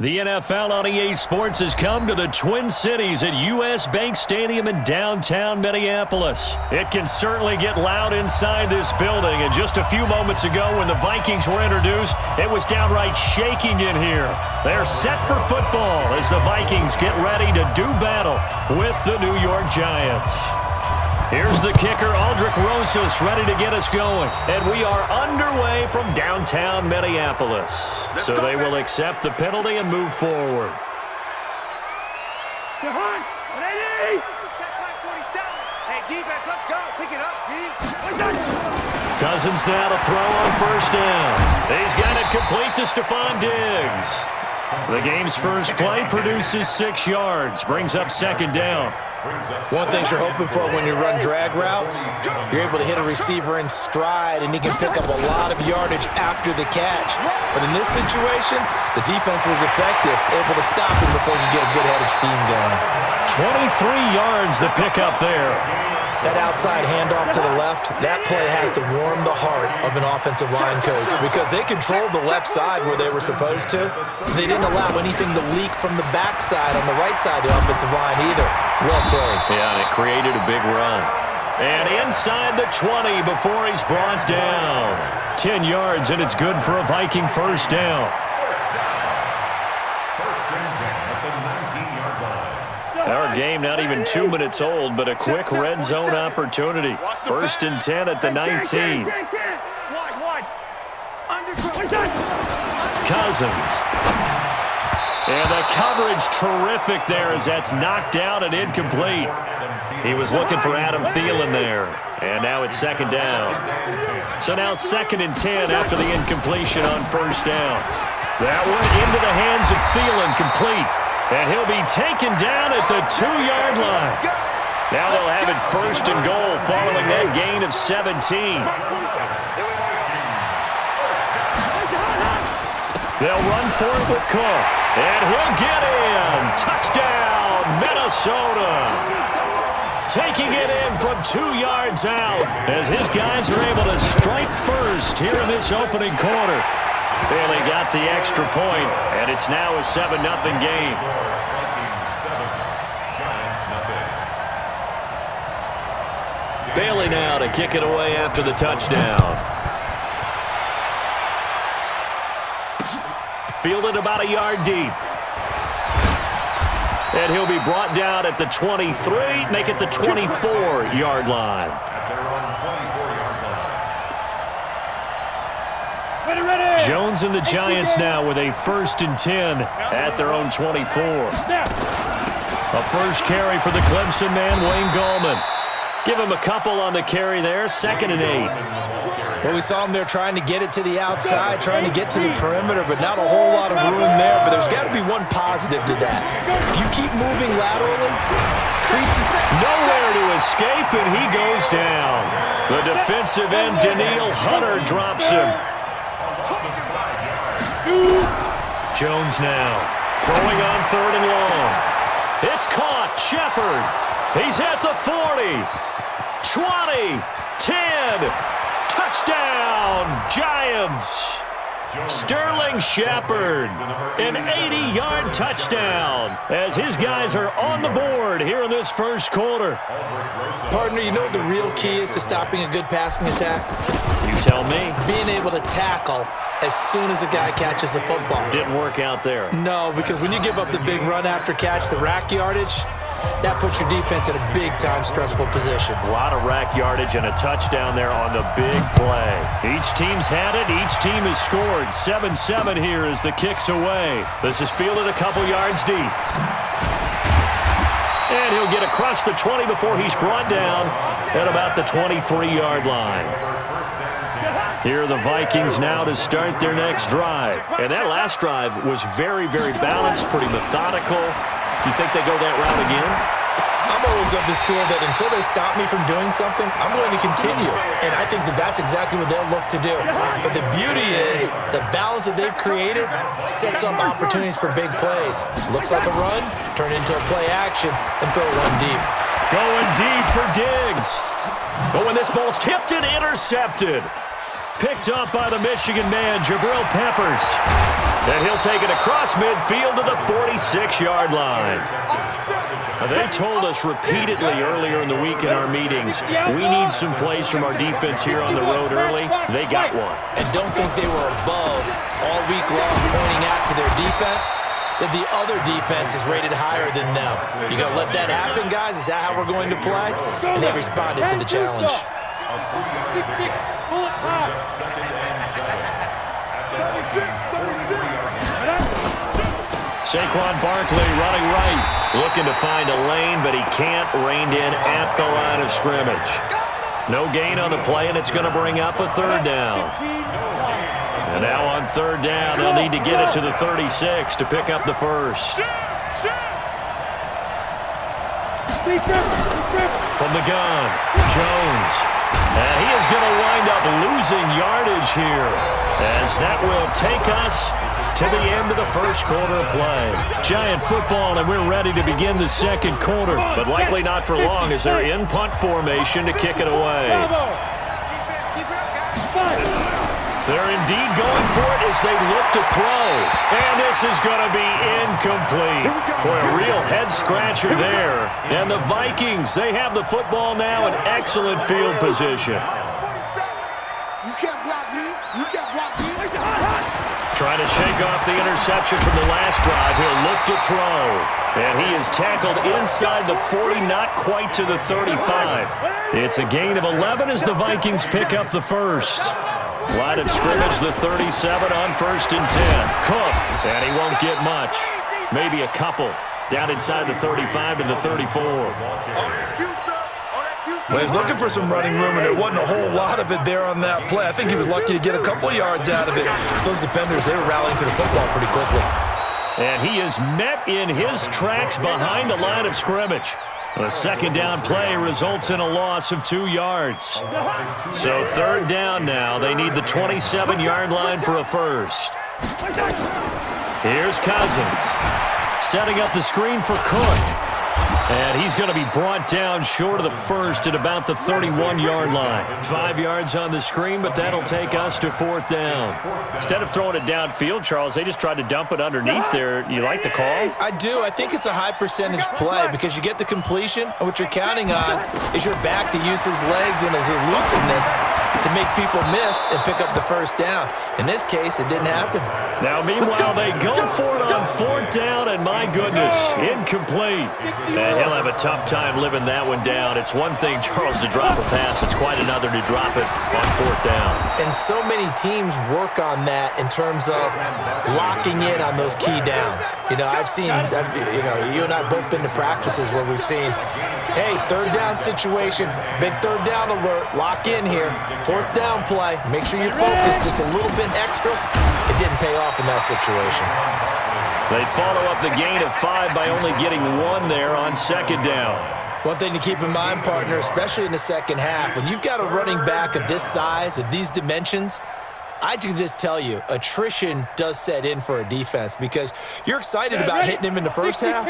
The NFL on EA Sports has come to the Twin Cities at US Bank Stadium in downtown Minneapolis. It can certainly get loud inside this building, and just a few moments ago when the Vikings were introduced, it was downright shaking in here. They're set for football as the Vikings get ready to do battle with the New York Giants. Here's the kicker, Aldrich Rosas, ready to get us going. And we are underway from downtown Minneapolis. So they will accept the penalty and move forward. Ready? Check back 47. Hey, defense, let's go. Pick it up, D. Cousins now to throw on first down. He's got it complete to Stephon Diggs. The game's first play produces 6 yards, brings up second down. One thing you're hoping for when you run drag routes, you're able to hit a receiver in stride, and he can pick up a lot of yardage after the catch. But in this situation, the defense was effective, able to stop him before he could get a good head of steam going. 23 yards the pickup there. That outside handoff to the left, that play has to warm the heart of an offensive line coach because they controlled the left side where they were supposed to. They didn't allow anything to leak from the backside on the right side of the offensive line either. Well played. Yeah, and it created a big run. And inside the 20 before he's brought down. 10 yards, and it's good for a Viking first down. Our game not even 2 minutes old, but a quick red zone opportunity. First and 10 at the 19. Cousins. And the coverage terrific there as that's knocked down and incomplete. He was looking for Adam Thielen there. And now it's second down. So now second and 10 after the incompletion on first down. That one into the hands of Thielen, complete. And he'll be taken down at the 2-yard line. Now they'll have it first and goal following that gain of 17. They'll run for it with Cook. And he'll get in. Touchdown, Minnesota. Taking it in from 2 yards out as his guys are able to strike first here in this opening quarter. Bailey got the extra point, and it's now a 7-0 game. Bailey now to kick it away after the touchdown. Fielded about a yard deep. And he'll be brought down at the 23, make it the 24-yard line. Jones and the Giants now with a first and 10 at their own 24. A first carry for the Clemson man, Wayne Gallman. Give him a couple on the carry there, second and 8. Well, we saw him there trying to get it to the outside, trying to get to the perimeter, but not a whole lot of room there. But there's got to be one positive to that. If you keep moving laterally, creases nowhere to escape, and he goes down. The defensive end, Daniil Hunter, drops him. Jones now throwing on third and long. It's caught. Shepard. He's at the 40. 20. 10. Touchdown, Giants. Sterling Shepard, an 80-yard touchdown as his guys are on the board here in this first quarter. Partner, you know what the real key is to stopping a good passing attack? You tell me. Being able to tackle as soon as a guy catches the football. Didn't work out there. No, because when you give up the big run after catch, the rack yardage, that puts your defense in a big-time stressful position. A lot of rack yardage and a touchdown there on the big play. Each team's had it. Each team has scored. 7-7 here as the kick's away. This is fielded a couple yards deep. And he'll get across the 20 before he's brought down at about the 23-yard line. Here are the Vikings now to start their next drive. And that last drive was very, very balanced, pretty methodical. Do you think they go that route again? I'm always of the school that until they stop me from doing something, I'm going to continue. And I think that that's exactly what they'll look to do. But the beauty is the balance that they've created sets up opportunities for big plays. Looks like a run, turn into a play action, and throw one deep. Going deep for Diggs. But when this ball's tipped and intercepted. picked up by the Michigan man, Jabril Peppers. And he'll take it across midfield to the 46-yard line. Now, they told us repeatedly earlier in the week in our meetings, we need some plays from our defense here on the road early. They got one. And don't think they were above all week long pointing out to their defense that the other defense is rated higher than them. You going to let that happen, guys? Is that how we're going to play? And they responded to the challenge. 6-6, pull it high. 36. Saquon Barkley running right, looking to find a lane, but he can't, reined in at the line of scrimmage. No gain on the play, and it's going to bring up a third down. And now on third down, they'll need to get it to the 36 to pick up the first. From the gun, Jones. And he is going to wind up losing yardage here, as that will take us to the end of the first quarter of play. Giant football, and we're ready to begin the second quarter, but likely not for long as they're in punt formation to kick it away. They're indeed going for it as they look to throw. And this is going to be incomplete. Boy, a real head-scratcher there. And the Vikings, they have the football now in excellent field position. You can't block me. You can't block me. Trying to shake off the interception from the last drive. He'll look to throw. And he is tackled inside the 40, not quite to the 35. It's a gain of 11 as the Vikings pick up the first. Line of scrimmage, the 37 on 1st and 10. Cook, and he won't get much. Maybe a couple. Down inside the 35 to the 34. Well, he's looking for some running room, and there wasn't a whole lot of it there on that play. I think he was lucky to get a couple of yards out of it. So those defenders, they were rallying to the football pretty quickly. And he is met in his tracks behind the line of scrimmage. A second down play results in a loss of 2 yards. So third down now. They need the 27-yard line for a first. Here's Cousins. Setting up the screen for Cook. And he's going to be brought down short of the first at about the 31-yard line. 5 yards on the screen, but that'll take us to fourth down. Instead of throwing it downfield, Charles, they just tried to dump it underneath there. You like the call? I do. I think it's a high-percentage play because you get the completion, and what you're counting on is your back to use his legs and his elusiveness to make people miss and pick up the first down. In this case, it didn't happen. Now, meanwhile, they go for it on fourth down, and my goodness, incomplete. And he'll have a tough time living that one down. It's one thing, Charles, to drop a pass. It's quite another to drop it on fourth down. And so many teams work on that in terms of locking in on those key downs. You know, I've seen, you and I both been to practices where we've seen, hey, third down situation, big third down alert, lock in here. Fourth down play, make sure you're focused just a little bit extra. It didn't pay off in that situation. They follow up the gain of 5 by only getting 1 there on second down. One thing to keep in mind, partner, especially in the second half, when you've got a running back of this size, of these dimensions, I can just tell you, attrition does set in for a defense because you're excited about hitting him in the first half.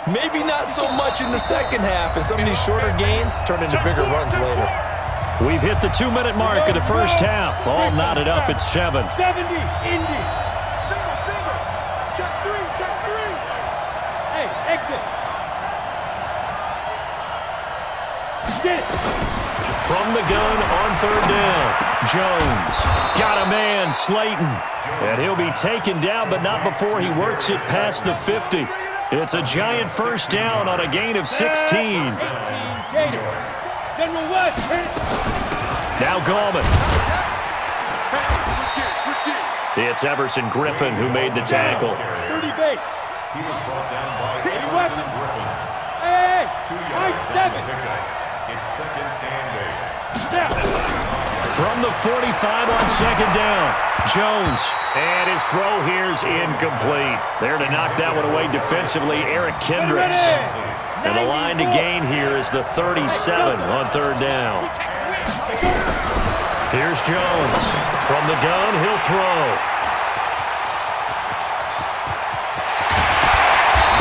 Maybe not so much in the second half, and some of these shorter gains turn into bigger runs later. We've hit the 2-minute mark of the first half. All knotted up at 7. 70, Indy. Single. Check 3. Hey, exit. Get it. From the gun on third down, Jones got a man, Slayton. And he'll be taken down, but not before he works it past the 50. It's a giant first down on a gain of 16. General West. Now Gallman. It's Everson Griffin who made the tackle. 30 base. He was brought down by Everson Griffin. Hey, I-7. It's second and 8. From the 45 on second down, Jones. And his throw here's incomplete. There to knock that one away defensively, Eric Kendricks. And the line to gain here is the 37 on third down. Here's Jones. From the gun, he'll throw.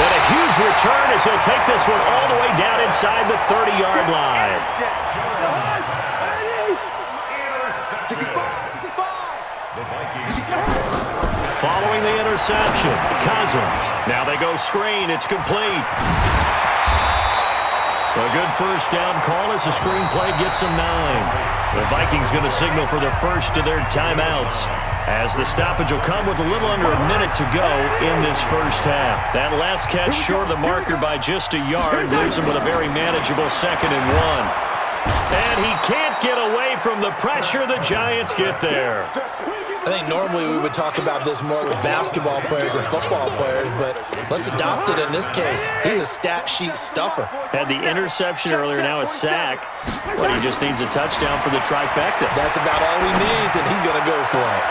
And a huge return as he'll take this one all the way down inside the 30-yard line. Following the interception, Cousins. Now they go screen. It's complete. A good first down call as the screenplay gets them 9. The Vikings going to signal for the first of their timeouts, as the stoppage will come with a little under a minute to go in this first half. That last catch short of the marker by just a yard leaves them with a very manageable 2nd and 1. And he can't get away from the pressure. The Giants get there. I think normally we would talk about this more with basketball players and football players, but let's adopt it in this case. He's a stat sheet stuffer. Had the interception earlier, now a sack, but he just needs a touchdown for the trifecta. That's about all he needs, and he's going to go for it.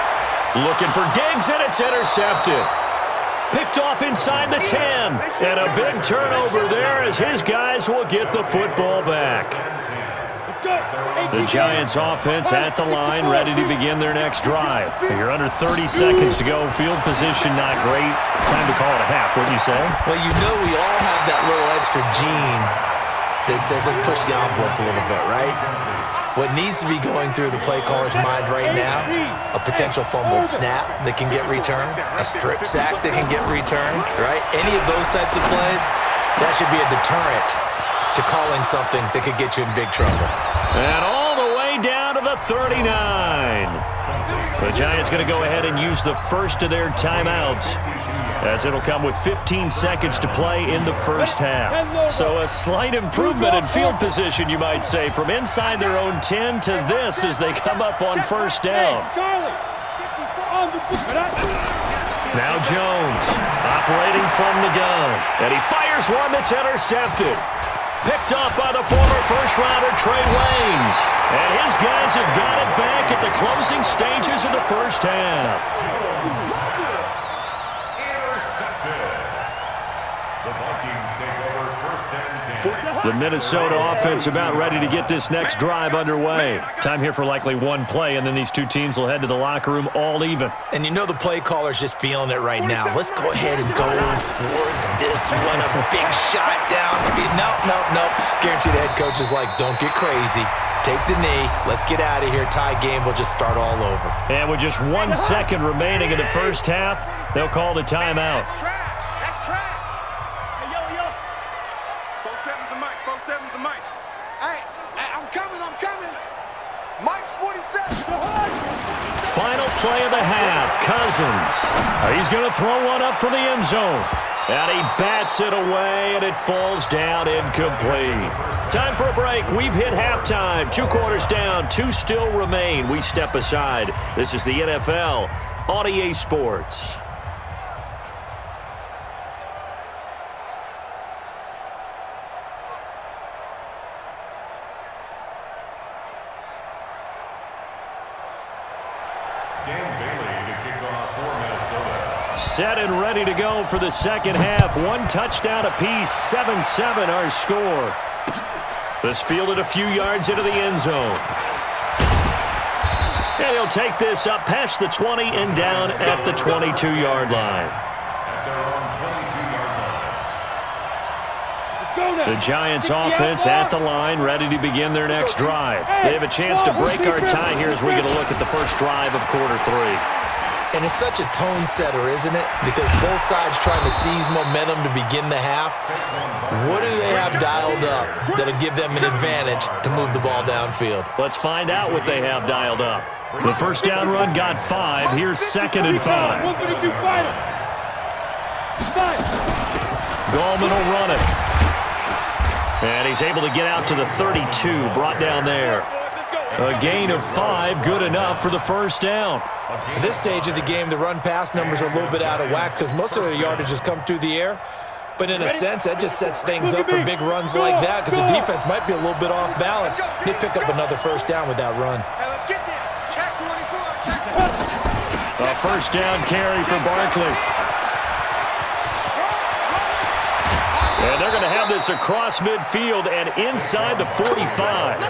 Looking for Diggs, and it's intercepted. Picked off inside the 10, and a big turnover there as his guys will get the football back. The Giants offense at the line, ready to begin their next drive. You're under 30 seconds to go. Field position not great. Time to call it a half, wouldn't you say? Well, you know we all have that little extra gene that says let's push the envelope a little bit, right? What needs to be going through the play caller's mind right now, a potential fumbled snap that can get returned, a strip sack that can get returned, right? Any of those types of plays, that should be a deterrent to calling something that could get you in big trouble. And all the way down to the 39. The Giants going to go ahead and use the first of their timeouts, as it'll come with 15 seconds to play in the first half. So a slight improvement in field position, you might say, from inside their own 10 to this as they come up on first down. Now Jones operating from the gun, and he fires one that's intercepted. Picked off by the former first-rounder Trey Waynes. And his guys have got it back at the closing stages of the first half. The Vikings take over 1st and 10. The Minnesota offense about ready to get this next drive underway. Time here for likely one play, and then these two teams will head to the locker room all even. And you know the play caller's just feeling it right now. Let's go ahead and go for this one. A big shot down. Nope. Guaranteed the head coach is like, don't get crazy. Take the knee. Let's get out of here. Tie game will just start all over. And with just 1 second remaining in the first half, they'll call the timeout. That's trash. Hey, yo. 47's the mic. 47's the mic. Hey, I'm coming. Mike's 47. Final play of the half. Cousins. He's going to throw one up for the end zone. And he bats it away, and it falls down incomplete. Time for a break. We've hit halftime. 2 quarters down. 2 still remain. We step aside. This is the NFL on EA Sports. Set and ready to go for the second half. 1 touchdown apiece, 7-7 our score. This fielded a few yards into the end zone. And he'll take this up past the 20 and down at the 22-yard line. The Giants offense at the line, ready to begin their next drive. They have a chance to break our tie here as we get a look at the first drive of quarter 3. And it's such a tone setter, isn't it? Because both sides trying to seize momentum to begin the half. What do they have dialed up that'll give them an advantage to move the ball downfield? Let's find out what they have dialed up. The first down run got 5. Here's 2nd and 5. Gallman will run it. And he's able to get out to the 32, brought down there. A gain of 5, good enough for the first down. At this stage of the game, the run-pass numbers are a little bit out of whack because most of their yardage has come through the air. But in a sense, that just sets things up for big runs like that because the defense might be a little bit off balance. They pick up another first down with that run. A first down carry for Barkley. And they're going to have this across midfield and inside the 45.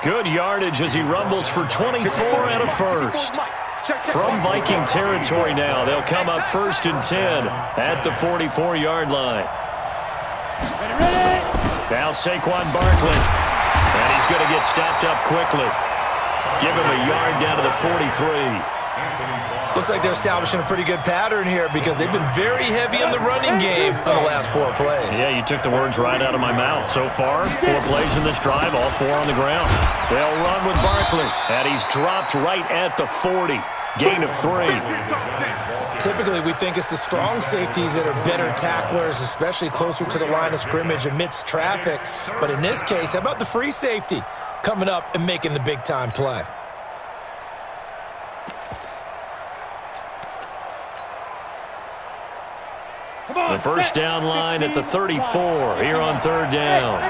Good yardage as he rumbles for 24 and a first. From Viking territory now, they'll come up 1st and 10 at the 44-yard line. Now Saquon Barkley. And he's going to get stopped up quickly. Give him a yard down to the 43. Looks like they're establishing a pretty good pattern here because they've been very heavy in the running game on the last 4 plays. Yeah, you took the words right out of my mouth. So far, 4 plays in this drive, all 4 on the ground. They'll run with Barkley, and he's dropped right at the 40. Gain of 3. Typically, we think it's the strong safeties that are better tacklers, especially closer to the line of scrimmage amidst traffic. But in this case, how about the free safety coming up and making the big-time play? The first down line at the 34 here on 3rd down.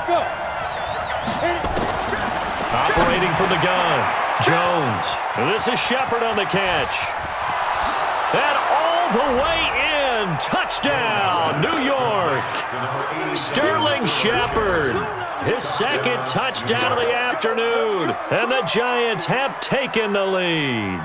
Operating from the gun, Jones. This is Shepard on the catch. And all the way in. Touchdown, New York. Sterling Shepard. His 2nd touchdown of the afternoon. And the Giants have taken the lead.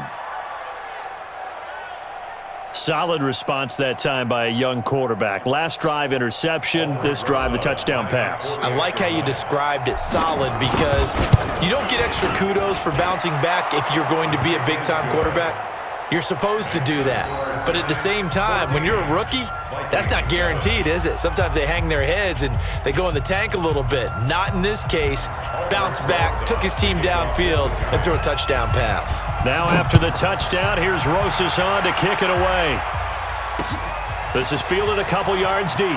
Solid response that time by a young quarterback. Last drive, interception. This drive, the touchdown pass. I like how you described it solid because you don't get extra kudos for bouncing back if you're going to be a big-time quarterback. You're supposed to do that. But at the same time, when you're a rookie, that's not guaranteed, is it? Sometimes they hang their heads and they go in the tank a little bit. Not in this case. Bounced back, took his team downfield, and threw a touchdown pass. Now after the touchdown, here's Rosas on to kick it away. This is fielded a couple yards deep.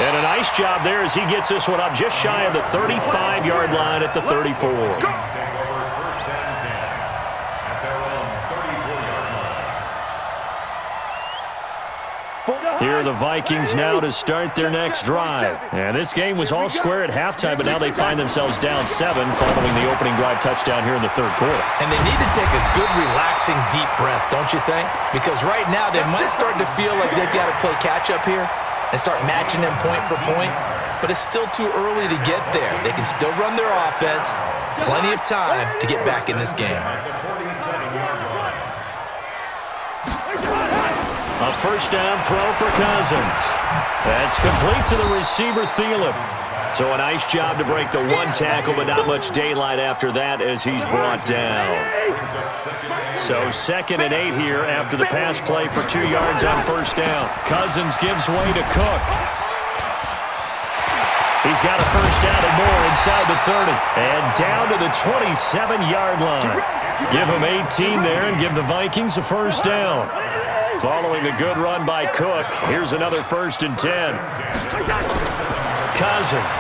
And a nice job there as he gets this one up just shy of the 35-yard line at the 34. Here are the Vikings now to start their next drive. And this game was all square at halftime, but now they find themselves down 7 following the opening drive touchdown here in the 3rd quarter. And they need to take a good, relaxing, deep breath, don't you think? Because right now they might start to feel like they've got to play catch-up here and start matching them point for point. But it's still too early to get there. They can still run their offense. Plenty of time to get back in this game. A first down throw for Cousins. That's complete to the receiver, Thielen. So a nice job to break the 1 tackle, but not much daylight after that as he's brought down. So 2nd and 8 here after the pass play for 2 yards on first down. Cousins gives way to Cook. He's got a first down and more inside the 30. And down to the 27-yard line. Give him 18 there and give the Vikings a first down. Following a good run by Cook, here's another 1st and 10. Cousins.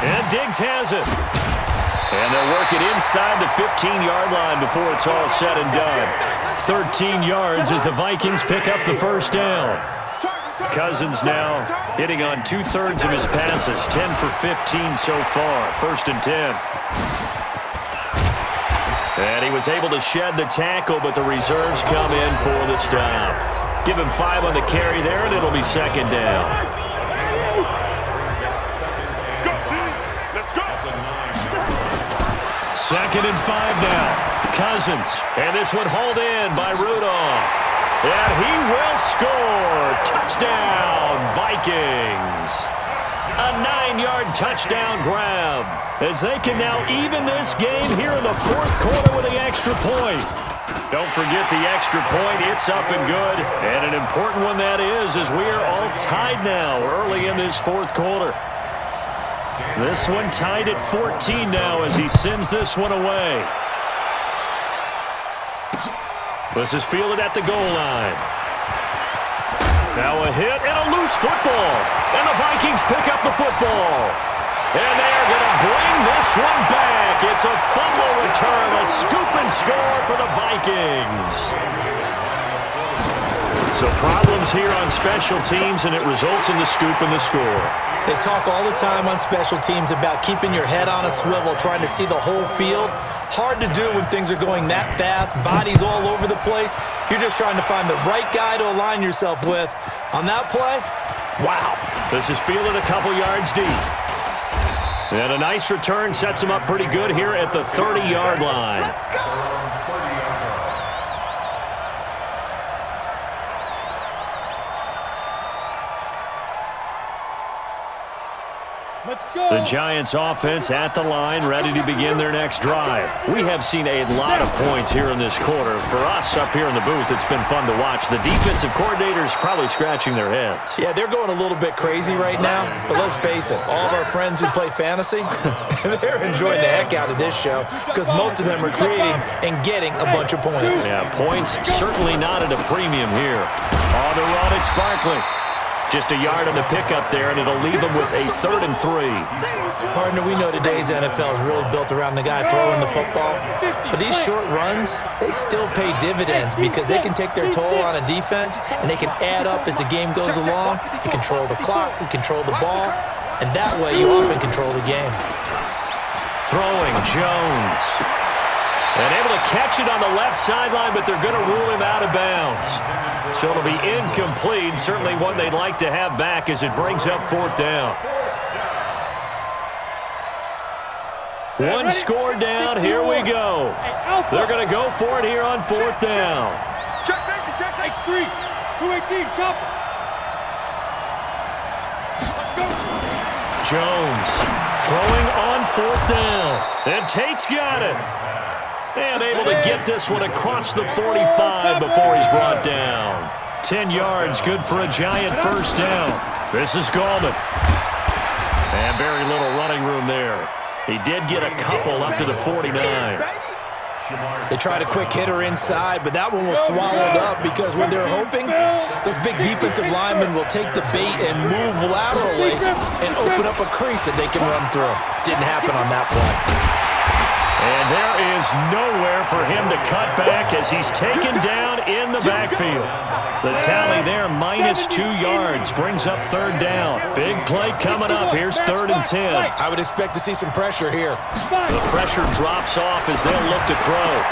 And Diggs has it. And they'll work it inside the 15-yard line before it's all said and done. 13 yards as the Vikings pick up the first down. Cousins now hitting on 2/3 of his passes, 10 for 15 so far, 1st and 10. And he was able to shed the tackle, but the reserves come in for the stop. Give him 5 on the carry there, and it'll be 2nd down. Second and 5 now. Cousins. And this one hauled in by Rudolph. And he will score. Touchdown, Vikings. A 9-yard touchdown grab as they can now even this game here in the 4th quarter with the extra point. Don't forget the extra point. It's up and good. And an important one that is as we are all tied now early in this 4th quarter. This one tied at 14 now as he sends this one away. This is fielded at the goal line. Now a hit and a loose football. And the Vikings pick up the football. And they are going to bring this one back. It's a fumble return, a scoop and score for the Vikings. So problems here on special teams, and it results in the scoop and the score. They talk all the time on special teams about keeping your head on a swivel, trying to see the whole field. Hard to do when things are going that fast, bodies all over the place. You're just trying to find the right guy to align yourself with. On that play, wow. This is fielded a couple yards deep. And a nice return sets him up pretty good here at the 30-yard line. The Giants offense at the line, ready to begin their next drive. We have seen a lot of points here in this quarter. For us up here in the booth, it's been fun to watch. The defensive coordinators probably scratching their heads. Yeah, they're going a little bit crazy right now, but let's face it, all of our friends who play fantasy, they're enjoying the heck out of this show because most of them are creating and getting a bunch of points. Yeah, points certainly not at a premium here. On the run, it's Barkley. Just a yard on the pickup there, and it'll leave him with a 3rd and 3. Partner, we know today's NFL is really built around the guy throwing the football. But these short runs, they still pay dividends because they can take their toll on a defense, and they can add up as the game goes along. You control the clock, you control the ball, and that way you often control the game. Throwing, Jones. And able to catch it on the left sideline, but they're going to rule him out of bounds. So it'll be incomplete. Certainly one they'd like to have back as it brings up 4th down. One score down. Here we go. They're going to go for it here on 4th down. Check safety, check safety. 218, chop. Jones throwing on 4th down. And Tate's got it. And able to get this one across the 45 before he's brought down. 10 yards, good for a Giant 1st down. This is Gallman. And very little running room there. He did get a couple up to the 49. They tried a quick hitter inside, but that one was swallowed up because what they're hoping, those big defensive linemen will take the bait and move laterally and open up a crease that they can run through. Didn't happen on that play. And there is nowhere for him to cut back as he's taken down in the backfield. The tally there, -2 yards, brings up 3rd down. Big play coming up. Here's 3rd and 10. I would expect to see some pressure here. The pressure drops off as they'll look to throw.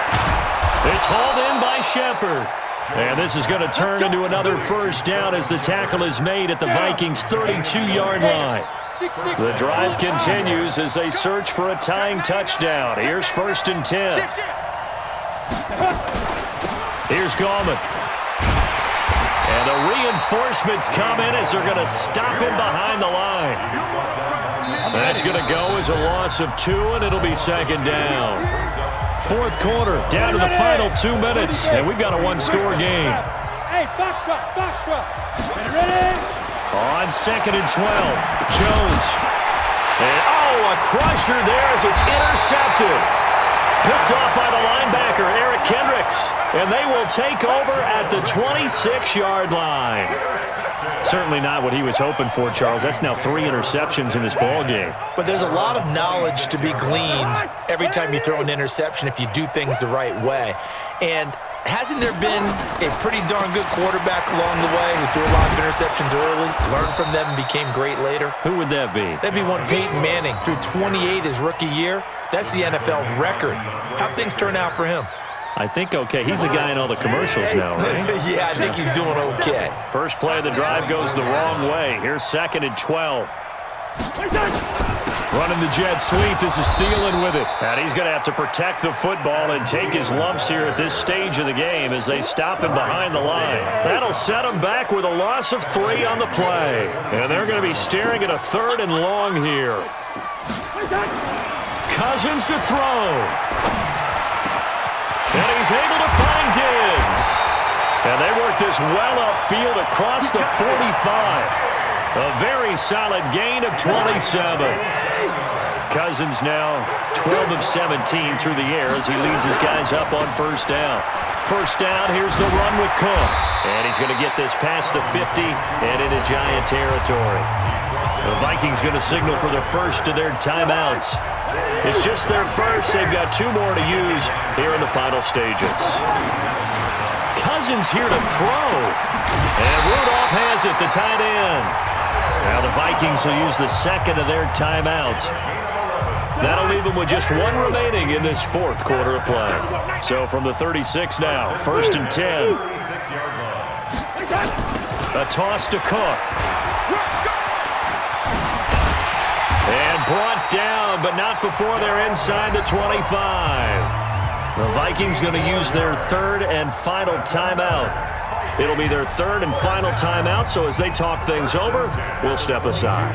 It's hauled in by Shepard. And this is going to turn into another 1st down as the tackle is made at the Vikings' 32-yard line. The drive continues as they search for a tying touchdown. Here's 1st and 10. Here's Gallman. And the reinforcements come in as they're going to stop him behind the line. That's going to go as a loss of 2, and it'll be 2nd down. 4th quarter, down to the final 2 minutes, and we've got a 1-score game. Hey, box truck. Ready? On 2nd and 12, Jones. And, a crusher there as it's intercepted. Picked off by the linebacker, Eric Kendricks. And they will take over at the 26-yard line. Certainly not what he was hoping for, Charles. That's now 3 interceptions in this ball game. But there's a lot of knowledge to be gleaned every time you throw an interception if you do things the right way. And hasn't there been a pretty darn good quarterback along the way who threw a lot of interceptions early, learned from them, and became great later? Who would that be? That'd be one Peyton Manning. Threw 28 his rookie year. That's the NFL record. How'd things turn out for him? I think okay. He's the guy in all the commercials now, right? Yeah, I think he's doing okay. First play of the drive goes the wrong way. Here's 2nd and 12. Running the jet sweep. This is Thielen with it. And he's going to have to protect the football and take his lumps here at this stage of the game as they stop him behind the line. That'll set him back with a loss of 3 on the play. And they're going to be staring at a 3rd and long here. Cousins to throw. And he's able to find Diggs. And they work this well upfield across the 45. A very solid gain of 27. Cousins now 12 of 17 through the air as he leads his guys up on 1st down. 1st down, here's the run with Cook. And he's going to get this past the 50 and into Giant territory. The Vikings going to signal for the first of their timeouts. It's just their first. They've got 2 more to use here in the final stages. Cousins here to throw. And Rudolph has it, the tight end. Now the Vikings will use the 2nd of their timeouts. That'll leave them with just 1 remaining in this 4th quarter of play. So from the 36 now, 1st and 10. A toss to Cook. And brought down, but not before they're inside the 25. The Vikings going to use their 3rd and final timeout. It'll be their 3rd and final timeout, so as they talk things over, we'll step aside.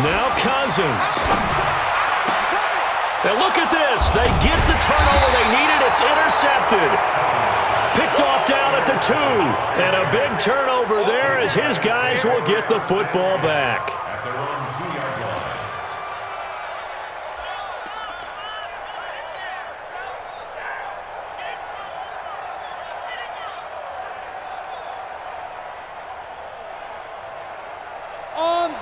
Now Cousins. And look at this. They get the turnover they needed. It's intercepted. Picked off down at the 2. And a big turnover there as his guys will get the football back. At their own 2-yard line.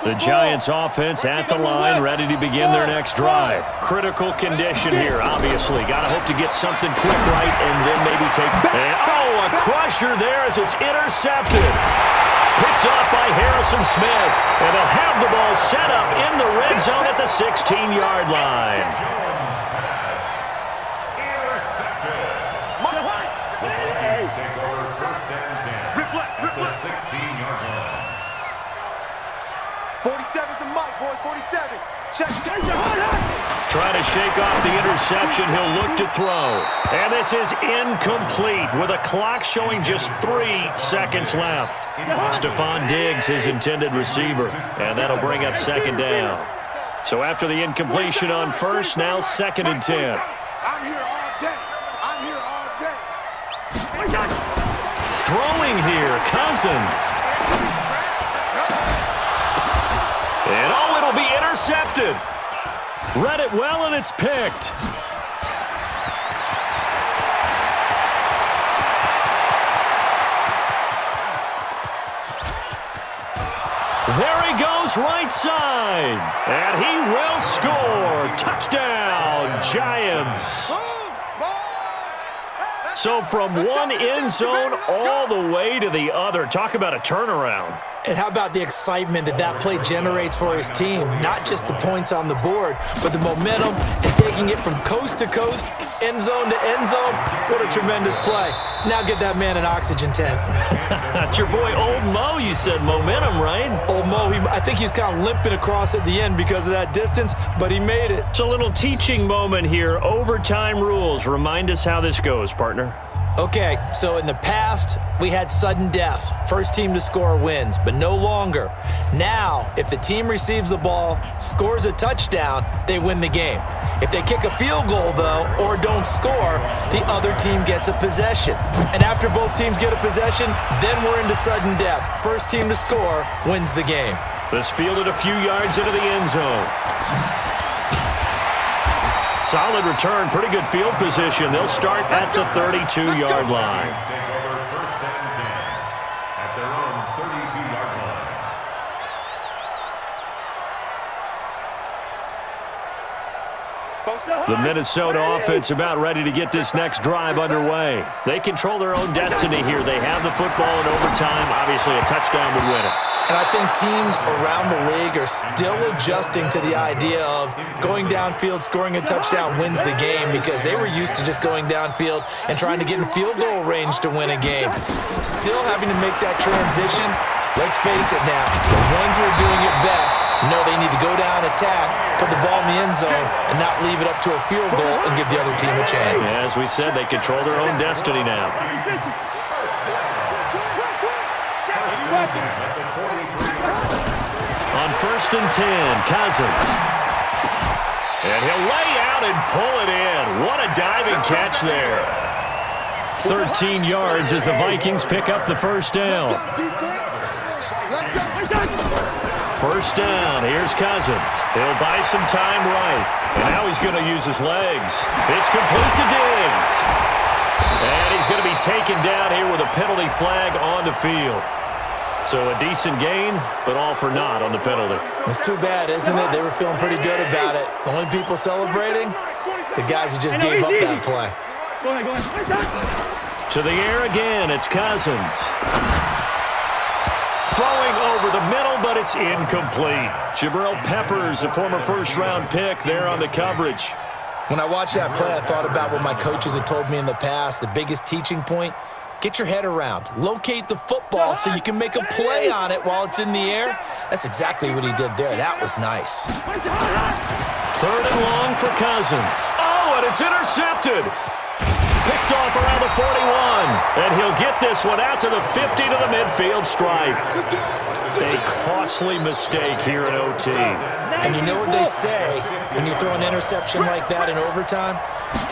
The Giants offense at the line, ready to begin their next drive. Critical condition here, obviously. Got to hope to get something quick right and then maybe take... And, oh, a crusher there as it's intercepted. Picked off by Harrison Smith. And they'll have the ball set up in the red zone at the 16-yard line. Jones pass. Intercepted. The Vikings take over 1st and 10 at the 16-yard line. 47's the mic, boys. 47. Check. Trying to shake off the interception. He'll look to throw. And this is incomplete with a clock showing just 3 seconds left. Stephon Diggs, his intended receiver. And that'll bring up 2nd down. So after the incompletion on 1st, now 2nd and 10. I'm here all day. I'm here all day. Throwing here, Cousins. And oh, it'll be intercepted. Read it well, and it's picked. There he goes, right side. And he will score. Touchdown, Giants. So from one end zone all the way to the other. Talk about a turnaround. And how about the excitement that play generates for his team? Not just the points on the board, but the momentum and taking it from coast to coast, end zone to end zone. What a tremendous play. Now get that man an oxygen tent. That's your boy Old Mo. You said momentum, right? Old Mo, I think he's kind of limping across at the end because of that distance, but he made it. It's a little teaching moment here. Overtime rules. Remind us how this goes, partner. Okay, so in the past, we had sudden death. First team to score wins, but no longer. Now, if the team receives the ball, scores a touchdown, they win the game. If they kick a field goal, though, or don't score, the other team gets a possession. And after both teams get a possession, then we're into sudden death. First team to score wins the game. This fielded a few yards into the end zone. Solid return, pretty good field position. They'll start at the 32-yard line. Take over 1st and 10 at their own 32-yard line. The Minnesota offense about ready to get this next drive underway. They control their own destiny here. They have the football in overtime. Obviously, a touchdown would win it. And I think teams around the league are still adjusting to the idea of going downfield, scoring a touchdown wins the game because they were used to just going downfield and trying to get in field goal range to win a game. Still having to make that transition. Let's face it now, the ones who are doing it best know they need to go down, attack, put the ball in the end zone, and not leave it up to a field goal and give the other team a chance. As we said, they control their own destiny now. On 1st and 10, Cousins. And he'll lay out and pull it in. What a diving catch there. 13 yards as the Vikings pick up the 1st down. First down, here's Cousins. He'll buy some time right. And now he's going to use his legs. It's complete to Diggs. And he's going to be taken down here with a penalty flag on the field. So a decent gain, but all for naught on the penalty. It's too bad, isn't it? They were feeling pretty good about it. The only people celebrating, the guys who just gave up that play. Go ahead. To the air again, it's Cousins. Throwing over the middle, but it's incomplete. Jabril Peppers, a former first-round pick, there on the coverage. When I watched that play, I thought about what my coaches had told me in the past. The biggest teaching point, get your head around. Locate the football so you can make a play on it while it's in the air. That's exactly what he did there. That was nice. 3rd and long for Cousins. Oh, and it's intercepted. Picked off around the 41. And he'll get this one out to the 50 to the midfield stripe. They costly mistake here in OT. And you know what they say, when you throw an interception like that in overtime,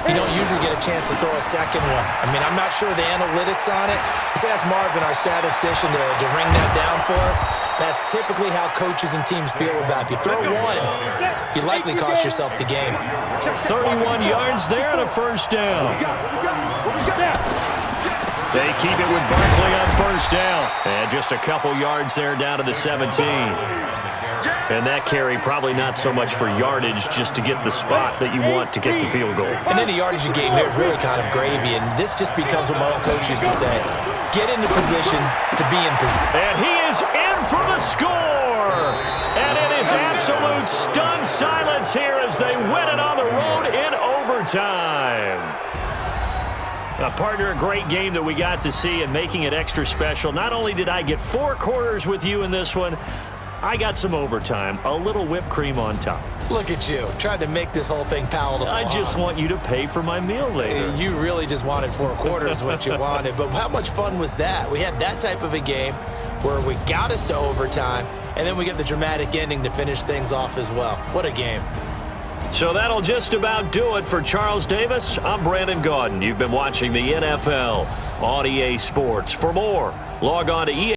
you don't usually get a chance to throw a second one. I mean, I'm not sure the analytics on it. Let's ask Marvin, our statistician, to ring that down for us. That's typically how coaches and teams feel about it. If you throw one, you likely cost yourself the game. 31 yards there and a first down. They keep it with Barkley on first down. And just a couple yards there down to the 17. And that carry probably not so much for yardage, just to get the spot that you want to get the field goal. And any yardage you gain there is really kind of gravy, and this just becomes what my old coach used to say. Get into position to be in position. And he is in for the score! And it is absolute stunned silence here as they win it on the road in overtime. Partner, a great game that we got to see and making it extra special. Not only did I get 4 quarters with you in this one, I got some overtime, a little whipped cream on top. Look at you, trying to make this whole thing palatable. I just want you to pay for my meal later. You really just wanted 4 quarters what you wanted, but how much fun was that? We had that type of a game where we got us to overtime, and then we get the dramatic ending to finish things off as well. What a game. So that'll just about do it for Charles Davis. I'm Brandon Gaudin. You've been watching the NFL on EA Sports. For more, log on to EA.